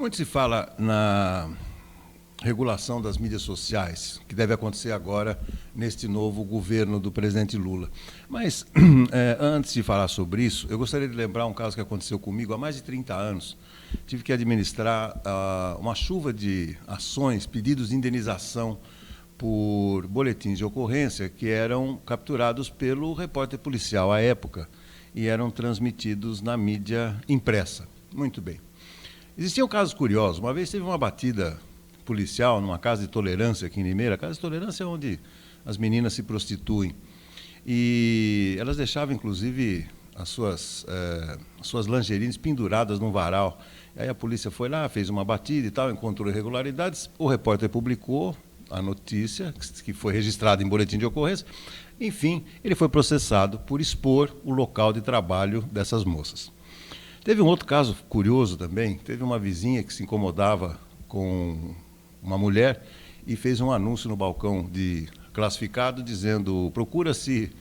Muito se fala na regulação das mídias sociais, que deve acontecer agora neste novo governo do presidente Lula. Mas, antes de falar sobre isso, eu gostaria de lembrar um caso que aconteceu comigo há mais de 30 anos. Tive que administrar uma chuva de ações, pedidos de indenização por boletins de ocorrência que eram capturados pelo repórter policial à época e eram transmitidos na mídia impressa. Muito bem. Existiam casos curiosos. Uma vez teve uma batida policial numa casa de tolerância aqui em Limeira. A casa de tolerância é onde as meninas se prostituem. E elas deixavam, inclusive, as suas lingerines penduradas num varal. Aí a polícia foi lá, fez uma batida e tal, encontrou irregularidades. O repórter publicou a notícia, que foi registrada em boletim de ocorrência. Enfim, ele foi processado por expor o local de trabalho dessas moças. Teve um outro caso curioso também. Teve uma vizinha que se incomodava com uma mulher e fez um anúncio no balcão de classificado dizendo: procura-se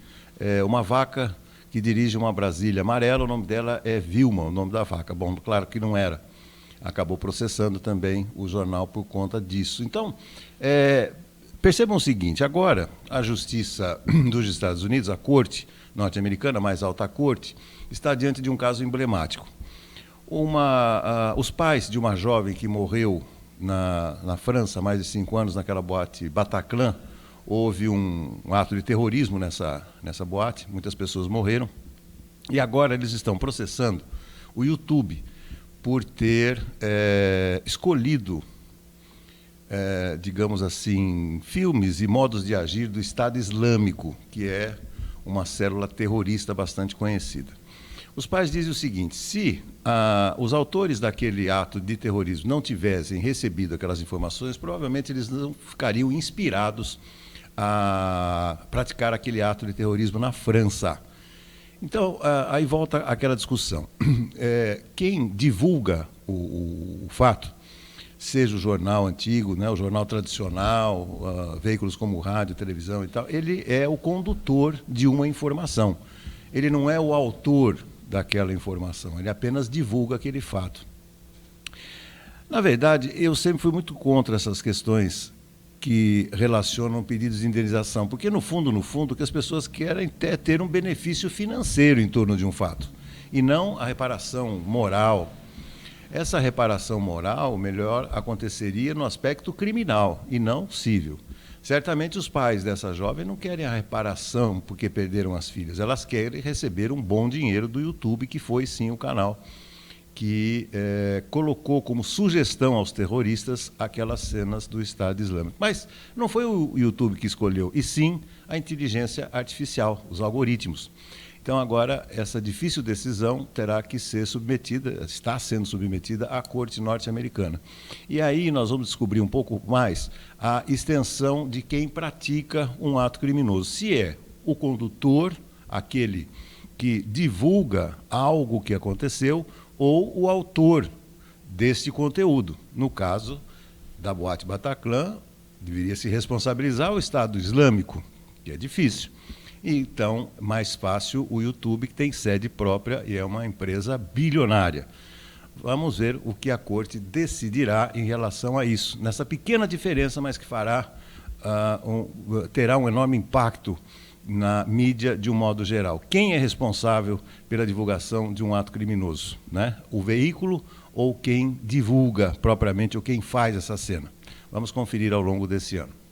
uma vaca que dirige uma Brasília amarela, o nome dela é Vilma, o nome da vaca. Bom, claro que não era. Acabou processando também o jornal por conta disso. Então, percebam o seguinte: agora a Justiça dos Estados Unidos, a Corte norte-americana, a mais alta corte, está diante de um caso emblemático. Os pais de uma jovem que morreu na França há mais de 5 anos, naquela boate Bataclan, houve um ato de terrorismo nessa boate, muitas pessoas morreram, e agora eles estão processando o YouTube por ter escolhido, digamos assim, filmes e modos de agir do Estado Islâmico, que é uma célula terrorista bastante conhecida. Os pais dizem o seguinte: se os autores daquele ato de terrorismo não tivessem recebido aquelas informações, provavelmente eles não ficariam inspirados a praticar aquele ato de terrorismo na França. Então, aí volta aquela discussão. Quem divulga o fato, seja o jornal antigo, né, o jornal tradicional, veículos como rádio, televisão e tal, ele é o condutor de uma informação. Ele não é o autor daquela informação, ele apenas divulga aquele fato. Na verdade, eu sempre fui muito contra essas questões que relacionam pedidos de indenização, porque no fundo, o que as pessoas querem é ter um benefício financeiro em torno de um fato, e não a reparação moral. Essa reparação moral, melhor, aconteceria no aspecto criminal e não civil. Certamente os pais dessa jovem não querem a reparação porque perderam as filhas, elas querem receber um bom dinheiro do YouTube, que foi sim o canal que colocou como sugestão aos terroristas aquelas cenas do Estado Islâmico. Mas não foi o YouTube que escolheu, e sim a inteligência artificial, os algoritmos. Então agora essa difícil decisão terá que ser submetida, está sendo submetida à Corte norte-americana. E aí nós vamos descobrir um pouco mais a extensão de quem pratica um ato criminoso. Se é o condutor, aquele que divulga algo que aconteceu, ou o autor deste conteúdo. No caso da boate Bataclan, deveria se responsabilizar o Estado Islâmico, que é difícil. Então, mais fácil o YouTube, que tem sede própria e é uma empresa bilionária. Vamos ver o que a Corte decidirá em relação a isso. Nessa pequena diferença, mas que terá um enorme impacto na mídia de um modo geral. Quem é responsável pela divulgação de um ato criminoso, né? O veículo ou quem divulga propriamente, ou quem faz essa cena? Vamos conferir ao longo desse ano.